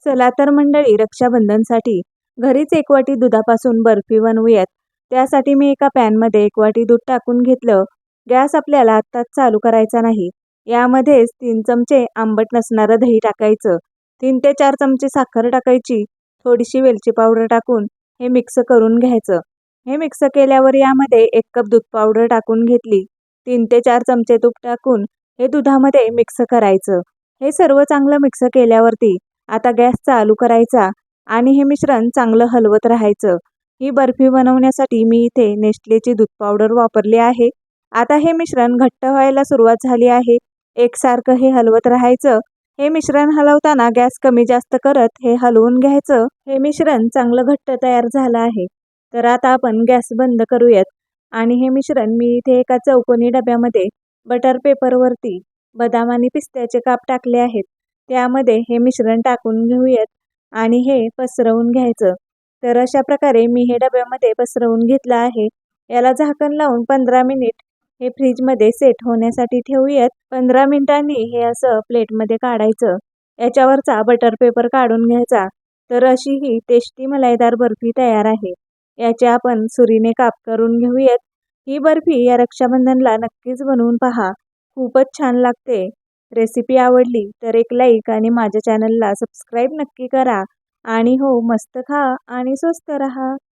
चला तर मंडळी, रक्षाबंधनसाठी घरीच एक वाटी दुधापासून बर्फी बनवूयात. त्यासाठी मी एका पॅनमध्ये एक वाटी दूध टाकून घेतलं. गॅस आपल्याला आत्ताच चालू करायचा नाही. यामध्येच 3 चमचे आंबट नसणारं दही टाकायचं. 3 ते 4 चमचे साखर टाकायची. थोडीशी वेलची पावडर टाकून हे मिक्स करून घ्यायचं. हे मिक्स केल्यावर यामध्ये 1 कप दूध पावडर टाकून घेतली. 3 ते 4 चमचे तूप टाकून हे दुधामध्ये मिक्स करायचं. हे सर्व चांगलं मिक्स केल्यावरती आता गॅस चालू करायचा आणि हे मिश्रण चांगलं हलवत राहायचं. ही बर्फी बनवण्यासाठी मी इथे नेस्टलेची दूध पावडर वापरली आहे. आता हे मिश्रण घट्ट व्हायला सुरुवात झाली आहे. एकसारखं हे हलवत राहायचं. हे मिश्रण हलवताना गॅस कमी जास्त करत हे हलवून घ्यायचं. हे मिश्रण चांगलं घट्ट तयार झालं आहे. तर आता आपण गॅस बंद करूयात आणि हे मिश्रण मी इथे एका चौकोनी डब्यामध्ये बटर पेपरवरती बदाम आणि पिस्त्याचे काप टाकले आहेत. त्यामध्ये हे मिश्रण टाकून घेऊयात आणि हे पसरवून घ्यायचं. तर अशा प्रकारे मी हे डब्यामध्ये पसरवून घेतलं आहे. याला झाकण लावून 15 मिनिट हे फ्रीजमध्ये सेट होण्यासाठी ठेवूयात. 15 मिनिटांनी हे असं प्लेटमध्ये काढायचं. याच्यावरचा बटर पेपर काढून घ्यायचा. तर अशी ही टेस्टी मलाईदार बर्फी तयार आहे. याचे आपण सुरीने काप करून घेऊयात. ही बर्फी या रक्षाबंधनला नक्कीच बनवून पहा. खूपच छान लागते. रेसिपी आवडली तर एक लाईक आणि माझ्या चॅनलला सबस्क्राईब नक्की करा. आणि हो, मस्त खा आणि स्वस्त रहा.